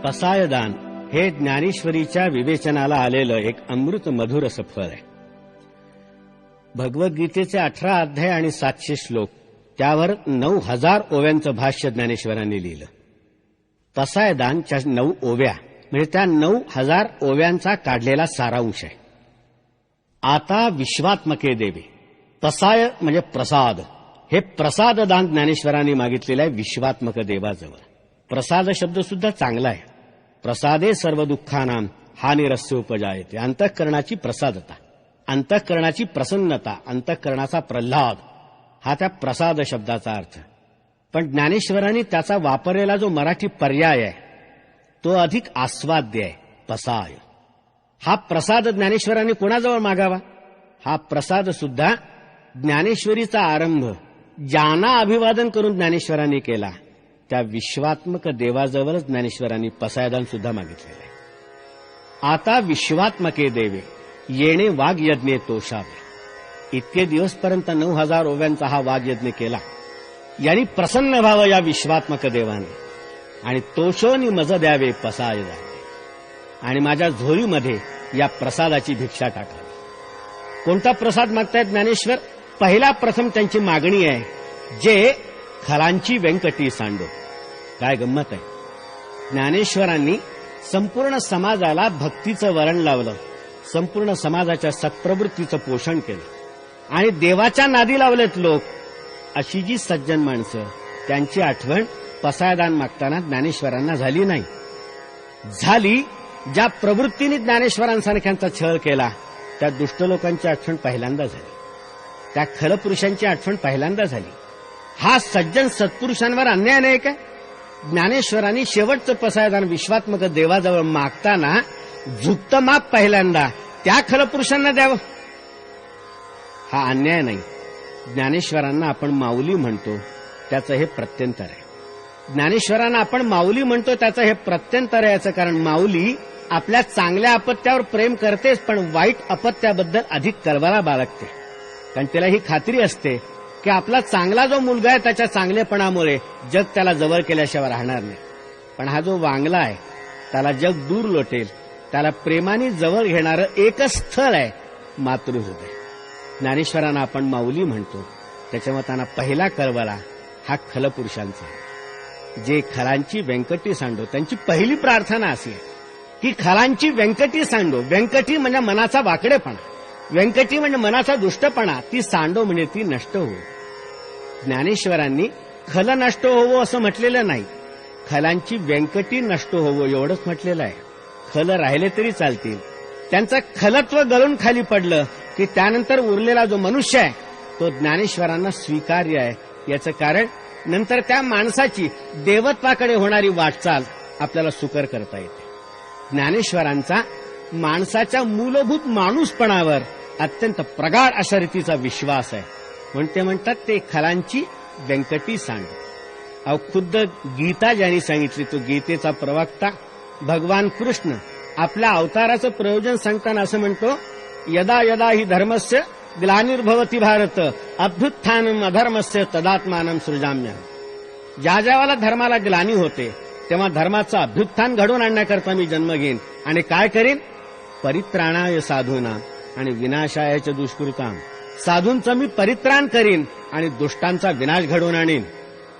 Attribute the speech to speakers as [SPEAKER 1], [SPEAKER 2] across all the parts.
[SPEAKER 1] पसायदान हे ज्ञानेश्वरीच्या विवेचनाला आलेलं एक अमृत मधुर असं फळ आहे. भगवद्गीतेचे 18 अध्याय आणि 700 श्लोक, त्यावर 9000 ओव्यांचं भाष्य ज्ञानेश्वरांनी लिहिलं. पसायदानच्या 9 ओव्या म्हणजे त्या 9000 ओव्यांचा काढलेला सारांश आहे. आता विश्वात्मके देवे, पसाय म्हणजे प्रसाद, हे प्रसाददान ज्ञानेश्वरांनी मागितलेलं आहे विश्वात्मक देवाजवळ. प्रसाद शब्द सुद्धा चांगला आहे. प्रसादे सर्व दुःखानां हानिरस्य उपजायते. अंतःकरणाची प्रसादता, अंतःकरणाची प्रसन्नता, अंतःकरणाचा प्रल्हाद, हा त्या प्रसाद शब्दाचा अर्थ. पण ज्ञानेश्वरांनी त्याचा वापरलेला जो मराठी पर्याय आहे तो अधिक आस्वाद्य आहे, पसाय. हा प्रसाद ज्ञानेश्वरांनी कोणाजवळ मागावा? हा प्रसाद सुद्धा ज्ञानेश्वरीचा आरंभ ज्यांना अभिवादन करून ज्ञानेश्वरांनी केला त्या विश्वात्मक देवाजवळच ज्ञानेश्वरांनी पसायदान सुद्धा मागितलेलं आहे. आता विश्वात्मके देवे येणे वाग्यज्ञे तोषावे. इतके दिवसपर्यंत 9000 ओव्यांचा हा वाग्यज्ञ केला. यांनी प्रसन्न व्हावं या विश्वात्मक देवाने आणि तोषोनी मज द्यावे पसायदान, आणि माझ्या झोळीमध्ये या प्रसादाची भिक्षा टाकावी. कोणता प्रसाद मागतायत ज्ञानेश्वर? पहिला प्रथम त्यांची मागणी आहे, जे खलांची व्यंकटी सांडो. काय गंमत आहे, ज्ञानेश्वरांनी संपूर्ण समाजाला भक्तीचं वरण लावलं, संपूर्ण समाजाच्या सत्प्रवृत्तीचं पोषण केलं आणि देवाच्या नादी लावलेत लोक. अशी जी सज्जन माणसं, त्यांची आठवण पसायदान मागताना ज्ञानेश्वरांना झाली नाही. झाली ज्या प्रवृत्तीने ज्ञानेश्वरांसारख्यांचा छळ केला त्या दुष्ट लोकांची आठवण पहिल्यांदा झाली, त्या खलपुरुषांची आठवण पहिल्यांदा झाली. हा सज्जन सत्पुरुषांवर अन्याय नाही काय? ज्ञानेश्वरांनी शेवटचं पसायदान विश्वात्मक देवाजवळ मागताना झुकतं माप पहिल्यांदा त्या खलपुरुषांना द्यावं, हा अन्याय नाही. ज्ञानेश्वरांना आपण माऊली म्हणतो त्याचं हे प्रत्यंतर आहे. ज्ञानेश्वरांना आपण माऊली म्हणतो त्याचं हे प्रत्यंतर आहे. याचं कारण माऊली आपल्या चांगल्या अपत्यावर प्रेम करतेच, पण वाईट अपत्याबद्दल अधिक कळवळा बाळगते. कारण तिला ही खात्री असते की आपला चांगला जो मुलगा आहे त्याच्या चांगलेपणामुळे जग त्याला जवळ केल्याशिवाय राहणार नाही. पण हा जो वांगला आहे त्याला जग दूर लोटेल. त्याला प्रेमाने जवळ घेणारं एकच स्थळ आहे, मातृहृदय. ज्ञानेश्वरांना आपण माऊली म्हणतो त्याच्यामुळे त्यांना पहिला कळवळा हा खलपुरुषांचा, जे खलांची व्यंकटी सांडो. त्यांची पहिली प्रार्थना अशी आहे की खलांची व्यंकटी सांडो. व्यंकटी म्हणजे मनाचा वाकडेपणा, व्यंकटी म्हणजे मनाचा दुष्टपणा, ती सांडो म्हणजे ती नष्ट हो. ज्ञानेश्वरांनी खल नष्ट होवो असं म्हटलेलं नाही, खलांची व्यंकटी नष्ट होवो एवढंच म्हटलेलं आहे. खल राहिले तरी चालतील. त्यांचं खलत्व गळून खाली पडलं की त्यानंतर उरलेला जो मनुष्य आहे तो ज्ञानेश्वरांना स्वीकार्य आहे. याचं कारण नंतर त्या माणसाची देवत्वाकडे होणारी वाटचाल आपल्याला सुकर करता येते. ज्ञानेश्वरांचा माणसाच्या मूलभूत माणूसपणावर अत्यंत प्रगाढ अशा रीतीचा विश्वास आहे. म्हणून ते म्हणतात ते खलांची व्यंकटी सांड. अहो खुद्द गीता ज्यांनी सांगितली, तो गीतेचा प्रवक्ता भगवान कृष्ण आपल्या अवताराचं प्रयोजन सांगताना असं म्हणतो, यदा यदा ही धर्मस्य ग्लानिर्भवती भारत अभ्युत्थानम अधर्मस्य तदात्मानं सृजाम्यहम्. ज्या ज्यावेळेला धर्माला ग्लानी होते तेव्हा धर्माचं अभ्युत्थान घडवून आणण्याकरता मी जन्म घेईन आणि काय करीन? परित्राणाय साधूना आणि विनाशाय च दुष्कृताम. साधूंचं मी परित्राण करीन आणि दुष्टांचा विनाश घडवून आणीन.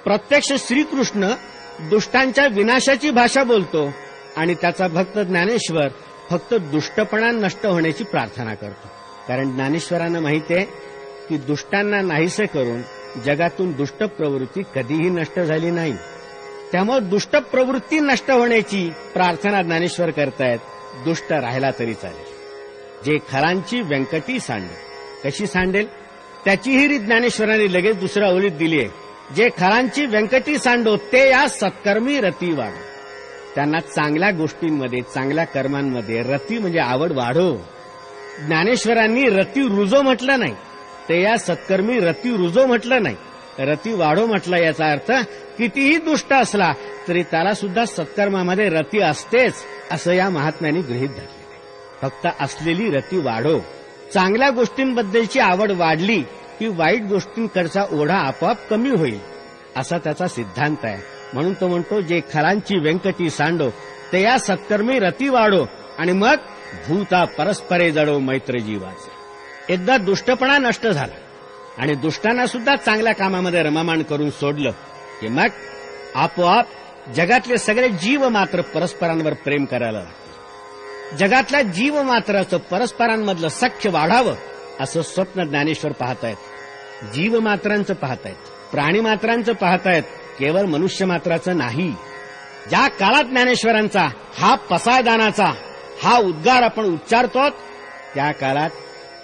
[SPEAKER 1] प्रत्यक्ष श्रीकृष्ण दुष्टांच्या विनाशाची भाषा बोलतो आणि त्याचा भक्त ज्ञानेश्वर फक्त दुष्टपणा नष्ट होण्याची प्रार्थना करतो. कारण ज्ञानेश्वरांना माहिती आहे की दुष्टांना नाहीसे करून जगातून दुष्ट प्रवृत्ती कधीही नष्ट झाली नाही. त्यामुळे दुष्ट प्रवृत्ती नष्ट होण्याची प्रार्थना ज्ञानेश्वर करतायत. दुष्ट राहिला तरी चालेल. जे खलांची व्यंकटी सांडेल, कशी सांडेल त्याचीही रीत ज्ञानेश्वरांनी लगेच दुसऱ्या ओळीत दिली आहे. जे खलांची व्यंकटी सांडो ते या सत्कर्मी रती वाढो. त्यांना चांगल्या गोष्टींमध्ये, चांगल्या कर्मांमध्ये रती म्हणजे आवड वाढो. ज्ञानेश्वरांनी रती रुजो म्हटलं नाही, ते या सत्कर्मी रती रुजो म्हटलं नाही, रती वाढो म्हटलं. याचा अर्थ कितीही दुष्ट असला तरी त्याला सुद्धा सत्कर्मामध्ये रती असतेच असं या महात्म्यांनी गृहीत धरले. फक्त असलेली रती वाढो. चांगल्या गोष्टींबद्दलची आवड वाढली की वाईट गोष्टींकडचा ओढा आपोआप कमी होईल असा त्याचा सिद्धांत आहे. म्हणून तो म्हणतो जे खलांची व्यंकटी सांडो ते या सत्कर्मी रती वाढो आणि मग भूता परस्परे जडो मैत्र जीवाचे. एकदा दुष्टपणा नष्ट झाला आणि दुष्टांना सुद्धा चांगल्या कामामध्ये रममाण करून सोडलं की मग आपोआप जगातले सगळे जीव मात्र परस्परांवर प्रेम करायला लागतील. जगातल्या जीव मात्राचं परस्परांमधलं सख्य वाढावं असं स्वप्न ज्ञानेश्वर पाहतायत. जीव मात्रांचं पाहतायत, प्राणी मात्रांचं पाहतायत, केवळ मनुष्य मात्राचं नाही. ज्या काळात ज्ञानेश्वरांचा हा पसायदानाचा हा उद्गार आपण उच्चारतो त्या काळात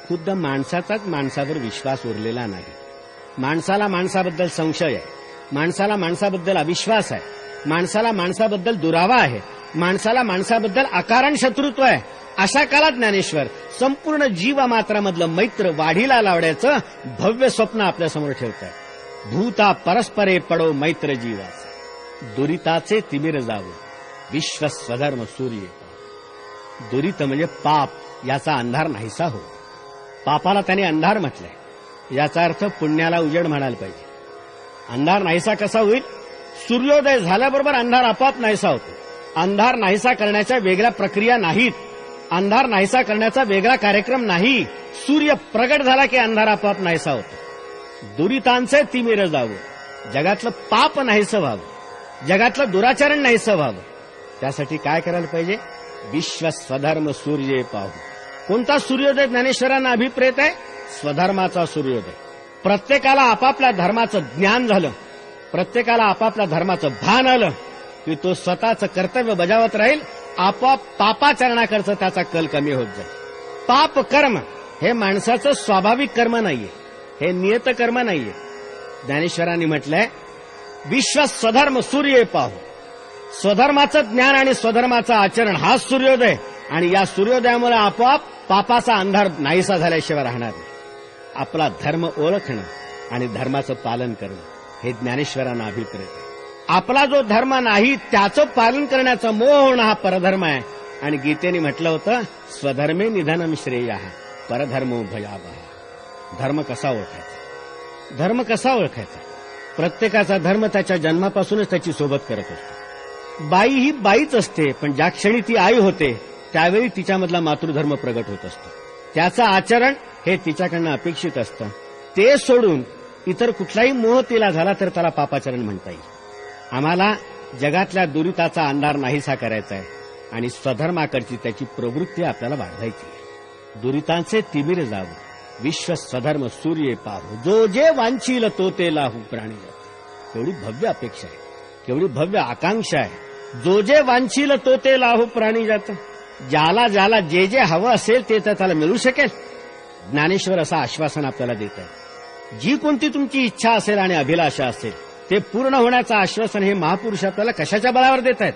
[SPEAKER 1] खुद्द माणसाचाच माणसावर विश्वास उरलेला नाही. माणसाला माणसाबद्दल संशय आहे, माणसाला माणसाबद्दल अविश्वास आहे, माणसाला माणसाबद्दल दुरावा आहे, माणसाला माणसाबद्दल अकारण शत्रुत्व आहे. अशा काळात ज्ञानेश्वर संपूर्ण जीवमात्रामधलं मैत्र वाढीला लावण्याचं भव्य स्वप्न आपल्यासमोर ठेवताय. भूता परस्परे पडो मैत्र जीवाचे, दुरिताचे तिमिर जावो विश्व स्वधर्म सूर्य. दुरित म्हणजे पाप, याचा अंधार नाहीसा हो. पापाला त्याने अंधार म्हटलंय, याचा अर्थ पुण्याला उजेड म्हणायला पाहिजे. अंधार नाहीसा कसा होईल? सूर्योदय झाल्याबरोबर अंधार आपोआप नाहीसा होतो. अंधार नाहीसा करण्याच्या वेगळ्या प्रक्रिया नाहीत, अंधार नाहीसा करण्याचा वेगळा कार्यक्रम नाही. सूर्य प्रगट झाला की अंधार आपोआप नाहीसा होतो. दुरितांचे तिमिर जावं, जगातलं पाप नाहीसं व्हावं, जगातलं दुराचरण नाहीसं व्हावं. त्यासाठी काय करायला पाहिजे? विश्व स्वधर्म सूर्य पाहू. कोणता सूर्योदय ज्ञानेश्वरांना अभिप्रेत आहे? स्वधर्माचा सूर्योदय. प्रत्येकाला आपापल्या धर्माचं ज्ञान झालं, प्रत्येकाला आपापल्या धर्माचं भान आलं की तो स्वतःचं कर्तव्य बजावत राहील. आपोआप पापाचरणाकडचं त्याचा कल कमी होत जाईल. पाप कर्म हे माणसाचं स्वाभाविक कर्म नाहीये, हे नियत कर्म नाहीये. ज्ञानेश्वरांनी म्हटलंय विश्व स्वधर्म सूर्य पाहू. स्वधर्माचं ज्ञान आणि स्वधर्माचं आचरण हा सूर्योदय, आणि या सूर्योदयामुळे आपोआप पापाचा अंधार नाहीसा झाल्याशिवाय राहणार नाही. आपला धर्म ओळखणं आणि धर्माचं पालन करणं हे ज्ञानेश्वरांना अभिप्रेत आहे. आपला जो धर्म नाही त्याचं पालन करण्याचा मोह होणं हा परधर्म आहे. आणि गीतेने म्हटलं होतं स्वधर्मे निधनम श्रेयः परधर्मो भयावहः. धर्म कसा ओळखायचा? धर्म कसा ओळखायचा? प्रत्येकाचा धर्म त्याच्या जन्मापासूनच त्याची सोबत करत असतो. बाई ही बाईच असते, पण ज्या क्षणी ती आई होते त्यावेळी तिच्यामधला मातृधर्म प्रगट होत असतो. त्याचं आचरण हे तिच्याकडनं अपेक्षित असतं. ते सोडून इतर कुठलाही मोह तिला झाला तर त्याला पापाचरण म्हणता येईल. आम्हाला जगातल्या दुरिताचा अंधार नाहीसा करायचा आहे आणि स्वधर्माकडची त्याची प्रवृत्ती आपल्याला वाढवायची आहे. दुरितांचे तिमिर जावं विश्व स्वधर्म सूर्य पाहू, जो जे वांछील तो ते लाहू प्राणी जाते. केवढी भव्य अपेक्षा आहे, केवढी भव्य आकांक्षा आहे. जो जे वांछील तो ते लाहू प्राणी जातं. ज्याला ज्याला जे जे हवं असेल ते तर त्याला मिळू शकेल. ज्ञानेश्वर असं आश्वासन आपल्याला देत आहे. जी कोणती तुमची इच्छा असेल आणि अभिलाषा असेल ते पूर्ण होण्याचं आश्वासन हे महापुरुष आपल्याला कशाच्या बळावर देत आहेत?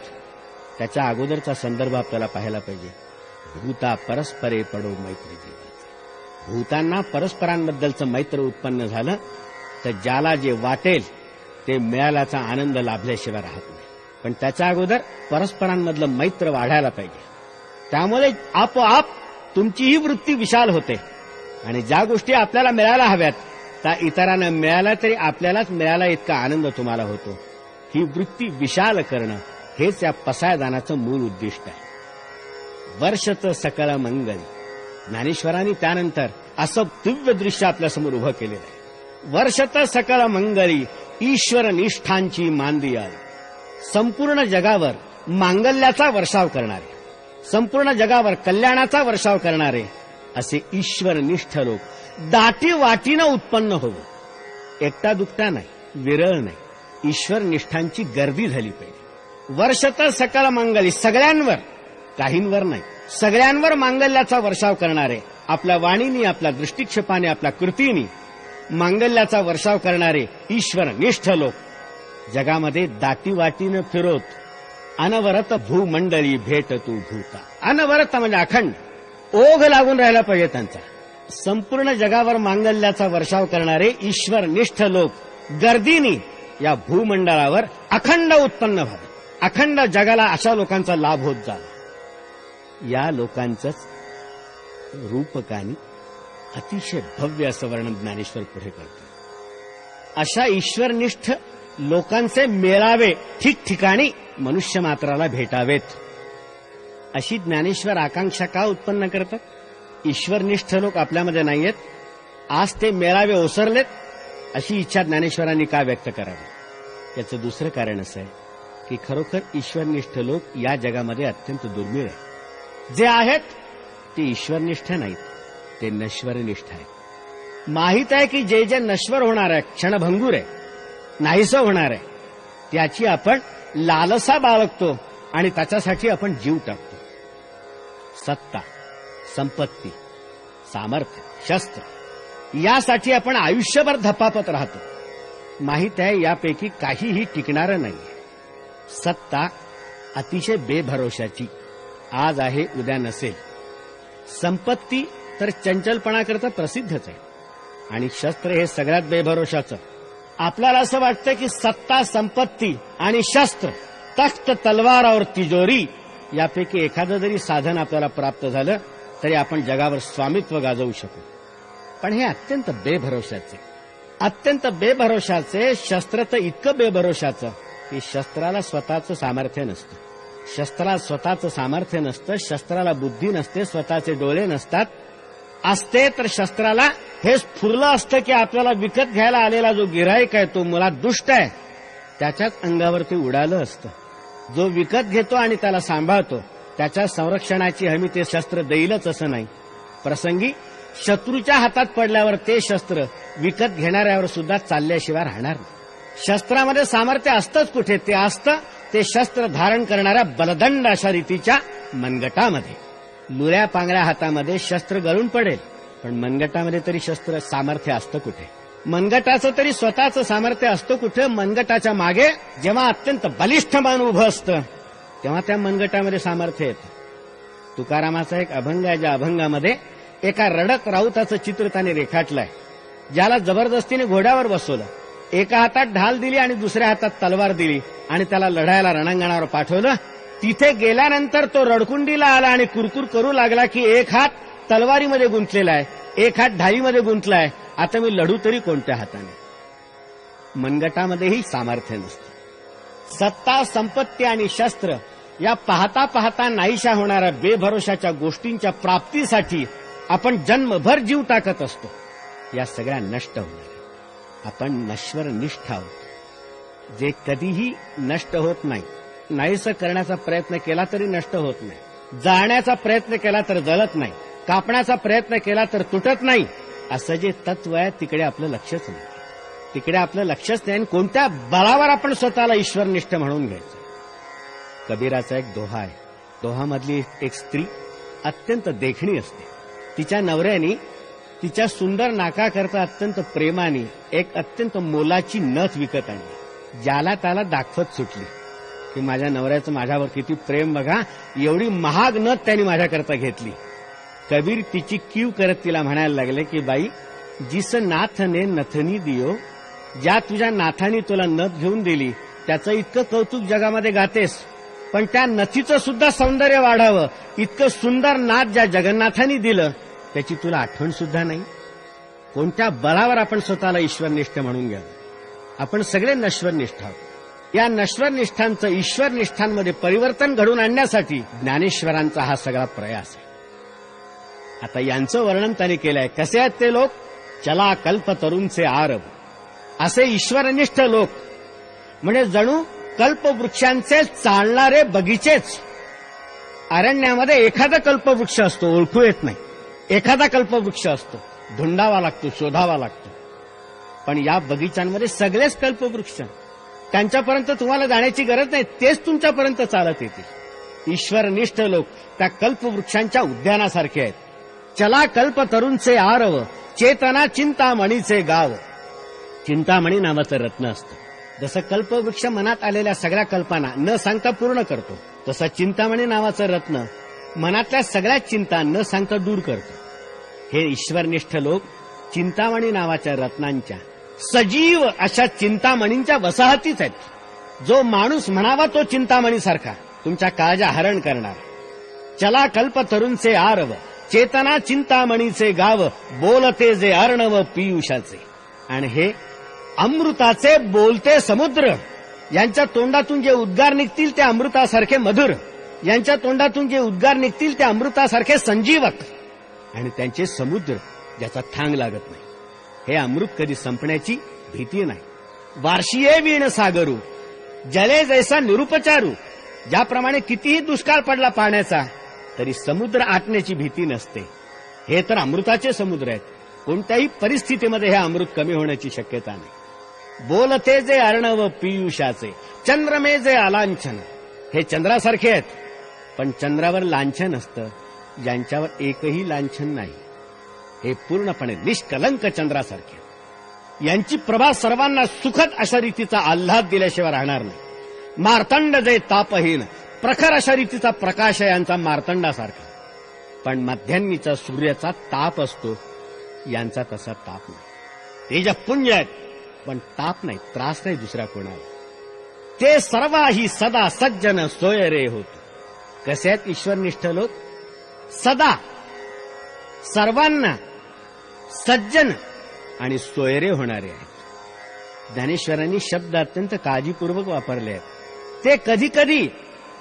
[SPEAKER 1] त्याच्या अगोदरचा संदर्भ आपल्याला पाहायला पाहिजे. भूता परस्परे पडो मैत्री जीवाचे. भूतांना परस्परांबद्दलचं मैत्र उत्पन्न झालं तर ज्याला जे वाटेल ते मिळाल्याचा आनंद लाभल्याशिवाय राहत नाही. पण त्याच्या अगोदर परस्परांमधलं मैत्र वाढायला पाहिजे. त्यामुळे आपोआप तुमचीही वृत्ती विशाल होते आणि ज्या गोष्टी आपल्याला मिळायला हव्यात त्या इतरांना मिळाल्या तरी आपल्यालाच मिळाला इतका आनंद तुम्हाला होतो. ही वृत्ती विशाल करणं हेच या पसायदानाचं मूळ उद्दिष्ट आहे. वर्षचं सकळ मंगल. ज्ञानेश्वरांनी त्यानंतर असं दिव्य दृश्य आपल्यासमोर उभं केलेलं आहे. वर्षतं सकळ मंगली ईश्वर निष्ठांची मांदी आली. संपूर्ण जगावर मांगल्याचा वर्षाव करणारे, संपूर्ण जगावर कल्याणाचा वर्षाव करणारे असे ईश्वरनिष्ठ लोक दाटी वाटीनं उत्पन्न होवं. एकटा दुकटा नाही, विरळ नाही, ईश्वरनिष्ठांची गर्दी झाली पाहिजे. वर्षतं सकळ मंगली, सगळ्यांवर, काहींवर नाही, सगळ्यांवर मांगल्याचा वर्षाव करणारे, आपल्या वाणीनी, आपल्या दृष्टिक्षेपाने, आपल्या कृतीनी मांगल्याचा वर्षाव करणारे ईश्वरनिष्ठ लोक जगामध्ये दाटी वाटीनं फिरोत. अनवरत भूमंडळी भेट तू भूता. अनवरत म्हणजे अखंड, ओघ लागून राहायला पाहिजे त्यांचा. संपूर्ण जगावर मांगल्याचा वर्षाव करणारे ईश्वरनिष्ठ लोक गर्दीनी या भूमंडळावर अखंड उत्पन्न व्हावे. अखंड जगाला अशा लोकांचा लाभ होत जावा. या लोकांचंच रूपकानी अतिशय भव्य असं वर्णन ज्ञानेश्वर पुढे करतो. अशा ईश्वरनिष्ठ लोकांचे मेळावे ठिकठिकाणी मनुष्य मात्राला भेटावेत. अशी ज्ञानेश्वर आकांक्षा का उत्पन्न करतात? ईश्वरनिष्ठ लोक आपल्यामध्ये नाहीयेत, आज ते मेळावे ओसरलेत, अशी इच्छा ज्ञानेश्वरांनी का व्यक्त करावी? याचं दुसरं कारण असं आहे की खरोखर ईश्वरनिष्ठ लोक या जगामध्ये अत्यंत दुर्मिळ आहेत. जे आहेत ते ईश्वरनिष्ठ नाहीत, ते नश्वरनिष्ठ आहेत. माहीत आहे की जे जे नश्वर होणार आहे, क्षणभंगूर आहे, नाहीसं होणार आहे, त्याची आपण लालसा बाळगतो आणि त्याच्यासाठी आपण जीव टाकतो. सत्ता, संपत्ती, सामर्थ्य, शस्त्र यासाठी आपण आयुष्यभर धपापत राहतो. माहीत आहे यापैकी काहीही टिकणारं नाही. सत्ता अतिशय बेभरोशाची, आज आहे उद्या नसेल. संपत्ती तर चंचलपणाकरता प्रसिद्धच आहे. आणि शस्त्र हे सगळ्यात बेभरोशाचं. आपल्याला असं वाटतं की सत्ता, संपत्ती आणि शस्त्र, तख्त, तलवार और तिजोरी यापैकी एखादं जरी साधन आपल्याला प्राप्त झालं तरी आपण जगावर स्वामित्व गाजवू शकू. पण हे अत्यंत बेभरोशाचे, अत्यंत बेभरोशाचे. शस्त्र तर इतकं बेभरोशाचं की शस्त्राला स्वतःचं सामर्थ्य नसतं. शस्त्राला स्वतःचं सामर्थ्य नसतं, शस्त्राला बुद्धी नसते, स्वतःचे डोळे नसतात. असते तर शस्त्राला हे स्फुरलं असतं की आपल्याला विकत घ्यायला आलेला जो गिऱ्हाईक आहे तो मुळात दुष्ट आहे, त्याच्याच अंगावर ते उडालं असतं. जो विकत घेतो आणि त्याला सांभाळतो त्याच्या संरक्षणाची हमी ते शस्त्र देईलच असं नाही. प्रसंगी शत्रूच्या हातात पडल्यावर ते शस्त्र विकत घेणाऱ्यावर सुद्धा चालल्याशिवाय राहणार नाही. शस्त्रामध्ये सामर्थ्य असतंच कुठे? ते असतं ते शस्त्र धारण करणाऱ्या बलदंड अशा रीतीच्या मनगटामध्ये. लुऱ्या पांगऱ्या हातामध्ये शस्त्र गळून पडेल, पण मनगटामध्ये तरी शस्त्र सामर्थ्य असतं कुठे? मनगटाचं तरी स्वतःचं सामर्थ्य असतं कुठे? मनगटाच्या मागे जेव्हा अत्यंत बलिष्ठ मन उभं असतं तेव्हा त्या मनगटामध्ये सामर्थ्य येतं. तुकारामाचा एक अभंग आहे, ज्या अभंगामध्ये एका रडत राऊताचं चित्र त्याने रेखाटलंय. ज्याला जबरदस्तीने घोड्यावर बसवलं, एका हातात ढाल दिली आणि दुसऱ्या हातात तलवार दिली आणि त्याला लढायला रणांगणावर पाठवलं. तिथे गेल्यानंतर तो रडकुंडीला आला आणि कुरकुर करू लागला की एक हात तलवारीमध्ये गुंतलेला आहे, एक हात ढालीमध्ये गुंतलाय, आता मी लढू तरी कोणत्या हाताने? मनगटामध्येही सामर्थ्य नसतं. सत्ता, संपत्ती आणि शस्त्र या पाहता पाहता नाहीशा होणाऱ्या बेभरोशाच्या गोष्टींच्या प्राप्तीसाठी आपण जन्मभर जीव टाकत असतो. या सगळ्या नष्ट होणार. आपण नश्वरनिष्ठ आहोत, जे कधीही नष्ट होत नाही. नाहीसं करण्याचा प्रयत्न केला तरी नष्ट होत नाही. जाळण्याचा प्रयत्न केला तर जळत नाही. कापण्याचा प्रयत्न केला तर तुटत नाही. असं जे तत्व आहे तिकडे आपलं लक्षच नाही. तिकडे आपलं लक्षच नाही. कोणत्या बळावर आपण स्वतःला ईश्वरनिष्ठ म्हणून घ्यायचं? कबीराचा एक दोहा आहे. दोहामधली एक स्त्री अत्यंत देखणी असते. तिच्या नवऱ्याने तिच्या सुंदर नाकाकरता अत्यंत प्रेमाने एक अत्यंत मोलाची नथ विकत आणली. ज्याला त्याला दाखवत सुटली की माझ्या नवऱ्याचं माझ्यावर किती प्रेम बघा, एवढी महाग नथ त्यांनी माझ्याकरता घेतली. कबीर तिची कीव करत तिला म्हणायला लागले की बाई, जिस नाथने नथनी दियो, ज्या तुझ्या नाथाने तुला नथ घेऊन दिली त्याचं इतकं कौतुक जगामध्ये गातेस, पण त्या नथीचं सुद्धा सौंदर्य वाढावं इतकं सुंदर नाथ ज्या जगन्नाथांनी दिलं त्याची तुला आठवण सुद्धा नाही. कोणत्या बळावर आपण स्वतःला ईश्वरनिष्ठ म्हणून घ्यावं? आपण सगळे नश्वरनिष्ठ आहोत. या नश्वरनिष्ठांचं ईश्वरनिष्ठांमध्ये परिवर्तन घडून आणण्यासाठी ज्ञानेश्वरांचा हा सगळा प्रयास आहे. आता यांचं वर्णन त्यांनी केलंय. कसे आहेत ते लोक? चला कल्पतरूंचे आरव, असे ईश्वरनिष्ठ लोक म्हणजे जणू कल्पवृक्षांचे चालणारे बगीचेच. अरण्यामध्ये एखादा कल्पवृक्ष असतो, ओळखू येत नाही. एखादा कल्पवृक्ष असतो, धुंडावा लागतो, शोधावा लागतो. पण या बगीचांमध्ये सगळेच कल्पवृक्ष, त्यांच्यापर्यंत तुम्हाला जाण्याची गरज नाही, तेच तुमच्यापर्यंत चालत येतील. ईश्वरनिष्ठ लोक त्या कल्पवृक्षांच्या उद्यानासारखे आहेत. चला कल्पतरूंचे आरव, चेतना चिंतामणीचे गाव. चिंतामणी नावाचं रत्न असतं. जसं कल्पवृक्ष मनात आलेल्या सगळ्या कल्पना न सांगता पूर्ण करतो, तसं चिंतामणी नावाचं रत्न मनातल्या सगळ्या चिंता न सांगता दूर करतो. हे ईश्वरनिष्ठ लोक चिंतामणी नावाच्या रत्नांच्या, सजीव अशा चिंतामणींच्या वसाहतीच आहेत. जो माणूस म्हणावा तो चिंतामणीसारखा तुमच्या काळजा हरण करणार. चला कल्पतरूंचे आरव, चेतना चिंतामणीचे गाव, बोलते जे अर्णव पियुषाचे. आणि हे अमृताचे बोलते समुद्र, यांच्या तोंडातून जे उद्गार निघतील ते अमृतासारखे मधुर. यांच्या तोंडातून जे उद्गार निघतील ते अमृतासारखे संजीवक, आणि त्यांचे समुद्र ज्याचा थांग लागत नाही. हे अमृत कधी संपण्याची भीती नाही. वार्षिये वीण सागरू जले जैसा निरुपचारू. ज्याप्रमाणे कितीही दुष्काळ पडला पाण्याचा तरी समुद्र आटण्याची भीती नसते. हे तर अमृताचे समुद्र आहेत. कोणत्याही परिस्थितीमध्ये हे अमृत कमी होण्याची शक्यता नाही. बोलते जे अर्णव पियुषाचे चंद्रमे जे आलांछन. हे चंद्रासारखे आहेत, पण चंद्रावर लांछन असतं, ज्यांच्यावर एकही लांछन नाही. हे पूर्णपणे निष्कलंक चंद्रासारखे. यांची प्रभा सर्वांना सुखद अशा रीतीचा आल्हाद दिल्याशिवाय राहणार नाही. मार्तंड जे तापहीन प्रखर अशा रीतीचा प्रकाश आहे यांचा मार्तंडासारखा. पण मध्यान्नीचा सूर्याचा ताप असतो, यांचा तसा ताप नाही. तेजपुंज आहेत, पण ताप नाही, त्रास नाही दुसऱ्या कोणाला. ते सर्वाही सदा सज्जन सोयरे होत. कसे आहेत ईश्वरनिष्ठ लोक? सदा सर्वांना सज्जन आणि सोयरे होणारे आहेत. ज्ञानेश्वरांनी शब्द अत्यंत काळजीपूर्वक वापरले आहेत. ते कधी कधी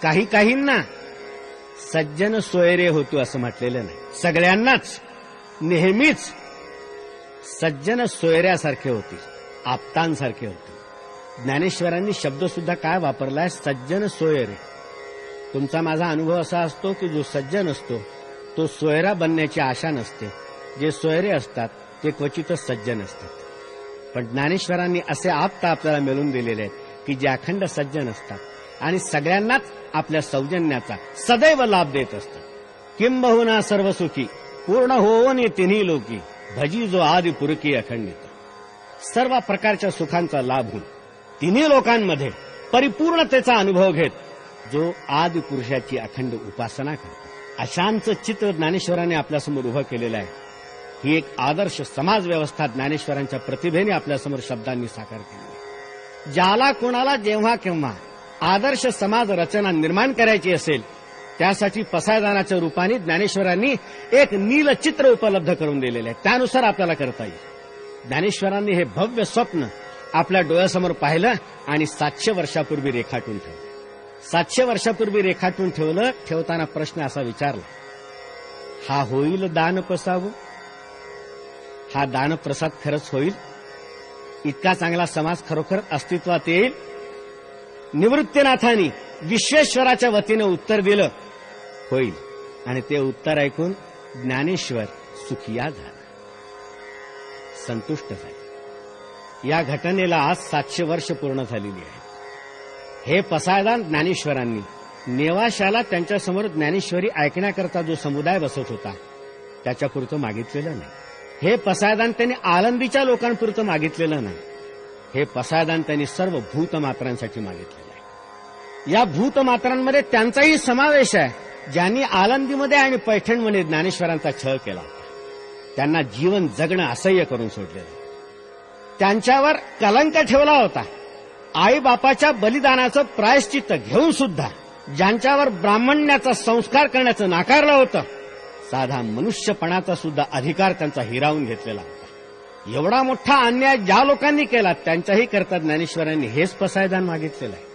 [SPEAKER 1] काही काहींना सज्जन सोयरे होतो असं म्हटलेलं नाही. सगळ्यांनाच नेहमीच सज्जन सोयऱ्यासारखे होतील, आप्तांसारखे होतील. ज्ञानेश्वरांनी शब्द सुद्धा काय वापरलाय? सज्जन सोयरे. तुमचा माझा अनुभव असा असतो की जो सज्जन असतो तो सोयरा बनण्याची आशा नसते. जे सोयरे असतात ते क्वचितच सज्जन असतात. पण ज्ञानेश्वरांनी असे आप्त आपल्याला मिळवून दिलेले आहेत की जे अखंड सज्जन असतात आणि सगळ्यांनाच आपल्या सौजन्याचा सदैव लाभ देत असतात. किंबहुना सर्व सुखी पूर्ण होऊन तिन्ही लोकी भजी जो आदि पुरकी अखंडित. सर्व प्रकारच्या सुखांचा लाभ होऊन तिन्ही लोकांमध्ये परिपूर्णतेचा अनुभव घेत जो आदि पुरुषाची अखंड उपासना करतो. अशांचं चित्र ज्ञानेश्वरांनी आपल्यासमोर उभं केलेलं आहे. ही एक आदर्श समाज व्यवस्था ज्ञानेश्वरांच्या प्रतिभेने आपल्यासमोर शब्दांनी साकार केली. ज्याला कोणाला जेव्हा केव्हा आदर्श समाज रचना निर्माण करायची असेल त्यासाठी पसायदानाच्या रूपाने ज्ञानेश्वरांनी एक नीलचित्र उपलब्ध करून दिलेले आहे. त्यानुसार आपल्याला करता येईल. ज्ञानेश्वरांनी हे भव्य स्वप्न आपल्या डोळ्यासमोर पाहिलं आणि 700 वर्षापूर्वी रेखाटून ठेवलं. 700 वर्षापूर्वी रेखाटून ठेवलं. ठेवताना प्रश्न असा विचारला, हा होईल दान पसावं? हा दानप्रसाद खरंच होईल? इतका चांगला समाज खरोखर अस्तित्वात येईल? निवृत्तीनाथांनी विश्वेश्वराच्या वतीनं उत्तर दिलं, होईल. आणि ते उत्तर ऐकून ज्ञानेश्वर सुखिया झाला, संतुष्ट झाले. या घटनेला आज 700 वर्ष पूर्ण झालेली आहेत. हे पसायदान ज्ञानेश्वरांनी नेवाशाला त्यांच्यासमोर ज्ञानेश्वरी ऐकण्याकरता जो समुदाय बसत होता त्याच्यापुरतं मागितलेलं नाही. हे पसायदान त्यांनी आळंदीच्या लोकांपुरतं मागितलेलं नाही. हे पसायदान त्यांनी सर्व भूतमात्रांसाठी मागितलेलं आहे. या भूतमात्रांमध्ये त्यांचाही समावेश आहे ज्यांनी आळंदीमध्ये आणि पैठणमध्ये ज्ञानेश्वरांचा छळ केला होता. त्यांना जीवन जगणं असह्य करून सोडलेलं. त्यांच्यावर कलंक ठेवला होता. आईबापाच्या बलिदानाचं प्रायश्चित्त घेऊन सुद्धा ज्यांच्यावर ब्राह्मण्याचा संस्कार करण्याचं नाकारलं होतं, साधा मनुष्यपणाचा सुद्धा अधिकार त्यांचा हिरावून घेतलेला होता. एवढा मोठा अन्याय ज्या लोकांनी केला त्यांच्याही करता ज्ञानेश्वरांनी हेच पसायदान मागितलेलं आहे.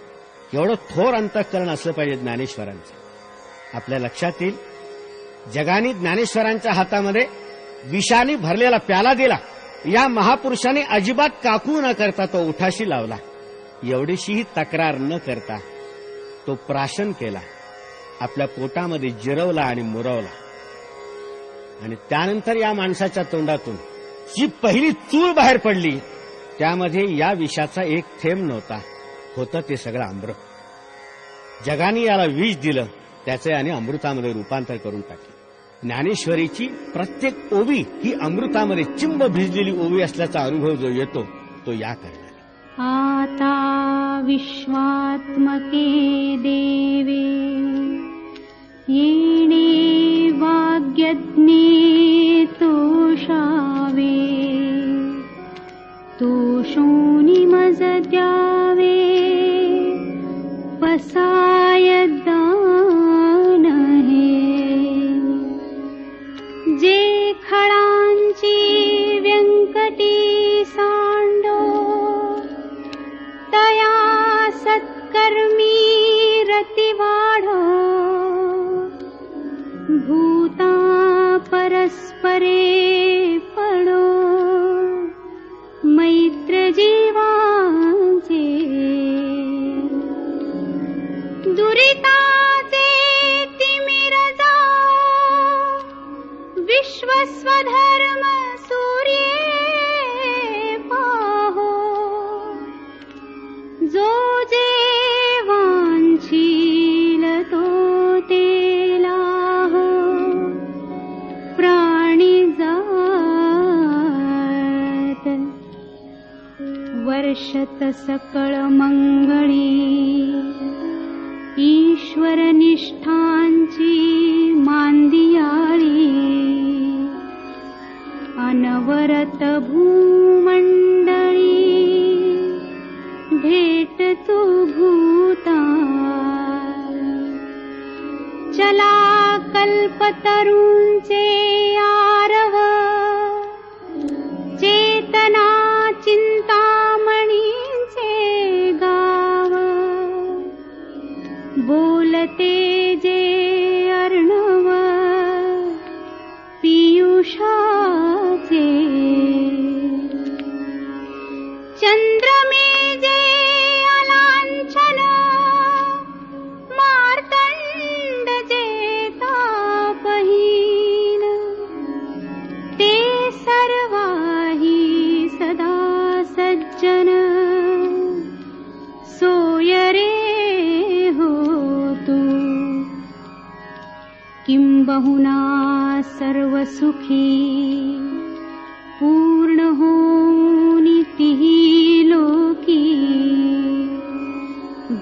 [SPEAKER 1] एवढं थोर अंतःकरण असलं पाहिजे ज्ञानेश्वरांचं. आपल्या लक्षात येईल, जगाने ज्ञानेश्वरांच्या हातामध्ये विषाने भरलेला प्याला दिला. या महापुरुषाने अजिबात काकू न करता तो उठाशी लावला. एवढीशीही तक्रार न करता तो प्राशन केला, आपल्या पोटामध्ये जिरवला आणि मुरवला. आणि त्यानंतर या माणसाच्या तोंडातून जी पहिली चूळ बाहेर पडली त्यामध्ये या विषाचा एक थेंब नव्हता. होतं ते सगळं अमृत. जगाने याला विष दिलं, त्याचे आणि अमृतामध्ये रूपांतर करून टाकले. ज्ञानेश्वरीची प्रत्येक ओवी ही अमृतामध्ये चिंब भिजलेली ओवी असल्याचा अनुभव जो येतो तो या कारणाने.
[SPEAKER 2] आता विश्वात्मके देवे येणे वाग्यज्ञे तोषावे तोषोनि मज द्यावे पसाय दान हे जे खळांची व्यंकटी सांडो तया सत्कर्मी रती वाढो स्वधर्म सूर्ये पाहो, जो जे वांछील तो ते लाहो, प्राणी जात वर्षत सकळ मंगळी, ईश्वर निष्ठांची मांदियाळी, अनवरत भूमंडळी, भेट तू भूता, चला कल्पतरूंचे आरव, चेतना चिंतामणींचे गाव, बोलते जे अर्णव पियुषाचे, चंद्रमे जे अलांछन, मार्तंड जे तापहीन, ते सर्वाही सदा सज्जन, सोय रे हो तू, किंबहुना सर्व सुखी, पूर्ण होनी तिही लोकी,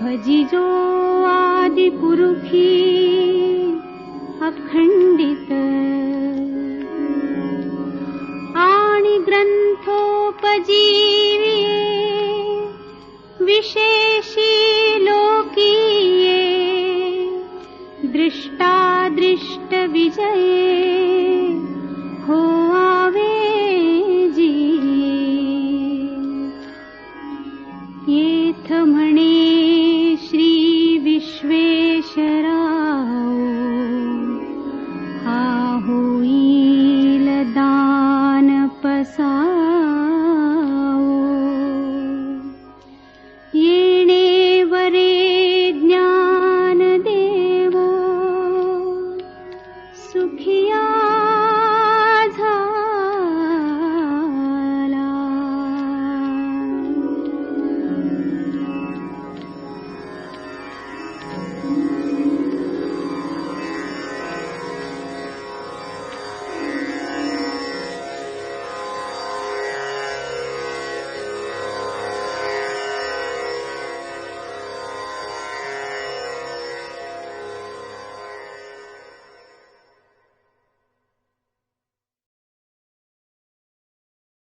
[SPEAKER 2] भजिजो आदि पुरुखी अखंडित, आणि ग्रंथोपजी